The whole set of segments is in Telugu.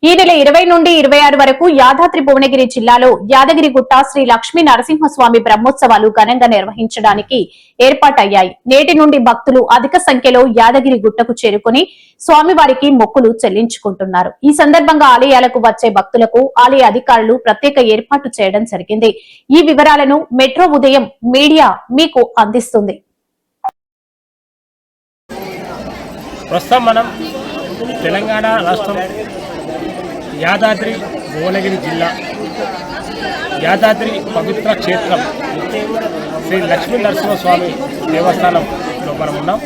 ఈ నెల 20 నుండి 26 వరకు యాదాద్రి భువనగిరి జిల్లాలో యాదగిరిగుట్ట శ్రీ లక్ష్మీ నరసింహస్వామి బ్రహ్మోత్సవాలు ఘనంగా నిర్వహించడానికి ఏర్పాటయ్యాయి. నేటి నుండి భక్తులు అధిక సంఖ్యలో యాదగిరి గుట్టకు చేరుకుని స్వామివారికి మొక్కులు చెల్లించుకుంటున్నారు. ఈ సందర్భంగా ఆలయాలకు వచ్చే భక్తులకు ఆలయ అధికారులు ప్రత్యేక ఏర్పాటు చేయడం జరిగింది. ఈ వివరాలను మెట్రో ఉదయం మీడియా మీకు అందిస్తుంది. ప్రస్తుతం మనం తెలంగాణ రాష్ట్రం యాదాద్రి భువనగిరి జిల్లా యాదాద్రి పవిత్ర క్షేత్రం శ్రీ లక్ష్మీ నరసింహస్వామి దేవస్థానంలో మనం ఉన్నాం.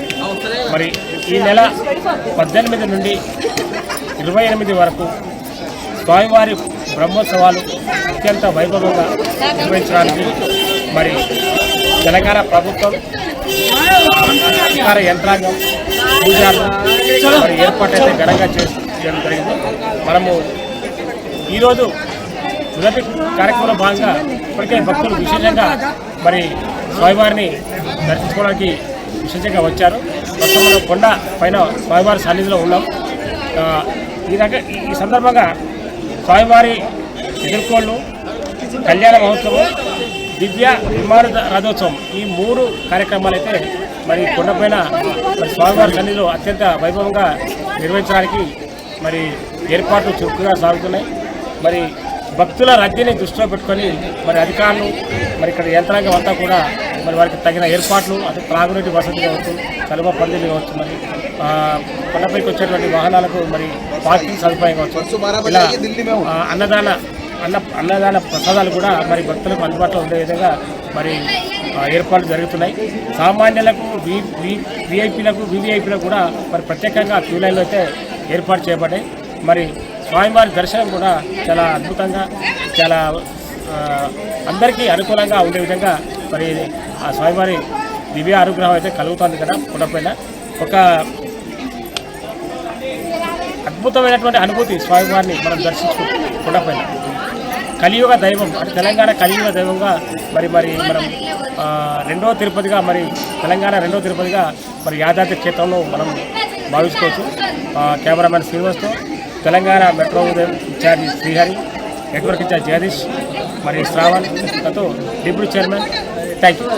మరి ఈ నెల 18 నుండి 28 వరకు స్వామివారి బ్రహ్మోత్సవాలు అత్యంత వైభవంగా నిర్వహించడానికి మరి తెలంగాణ ప్రభుత్వం అధికార యంత్రాంగం పూజారులు మరి ఏర్పాటైతే ఘనంగా చేయడం జరిగింది. మనము ఈరోజు మొదటి కార్యక్రమంలో భాగంగా ఇప్పటికే భక్తులు విశేషంగా మరి స్వామివారిని దర్శించుకోవడానికి విశేషంగా వచ్చారు. ప్రస్తుతం మనం కొండ పైన స్వామివారి సన్నిధిలో ఉన్నాం. ఈ సందర్భంగా స్వామివారి ఎదుర్కోళ్ళు, కళ్యాణ మహోత్సవం, దివ్య విమాన రథోత్సవం ఈ 3 కార్యక్రమాలు అయితే మరి కొండపైన మరి స్వామివారి సన్నిధిలో అత్యంత వైభవంగా నిర్వహించడానికి మరి ఏర్పాట్లు చురుకుగా సాగుతున్నాయి. మరి భక్తుల రద్దీని దృష్టిలో పెట్టుకొని మరి అధికారులు మరి ఇక్కడ యంత్రాంగం అంతా కూడా మరి వారికి తగిన ఏర్పాట్లు అంటే త్రాగునీటి వసతి కావచ్చు, కలువ పందిలు కావచ్చు, మరి కొండపైకి వచ్చేటువంటి వాహనాలకు మరి పార్కింగ్ సదుపాయం కావచ్చు, ఇలా అన్నదాన ప్రసాదాలు కూడా మరి భక్తులకు అందుబాటులో ఉండే విధంగా మరి ఏర్పాట్లు జరుగుతున్నాయి. సామాన్యులకు విఐపీలకు వివిఐపీలకు కూడా మరి ప్రత్యేకంగా క్యూ లైన్లు అయితే ఏర్పాటు చేయబడ్డాయి. మరి స్వామివారి దర్శనం కూడా చాలా అద్భుతంగా చాలా అందరికీ అనుకూలంగా ఉండే విధంగా మరి ఆ స్వామివారి దివ్య అనుగ్రహం అయితే కలుగుతుంది కదా. కొండపైన ఒక అద్భుతమైనటువంటి అనుభూతి స్వామివారిని మనం దర్శించుకుంటాం. కొండపైన కలియుగ దైవం అంటే తెలంగాణ కలియుగ దైవంగా మరి మనం రెండవ తిరుపతిగా మరి తెలంగాణ రెండవ తిరుపతిగా మరి యాదాద్రి క్షేత్రంలో మనం భావించుకోవచ్చు. కెమెరామెన్ శ్రీనివాస్తో తెలంగాణ మెట్రో ఉదయం incharge Srihari, network incharge Jagadish, మరి శ్రావణ్తో డిప్యూటీ చైర్మన్. Thank you.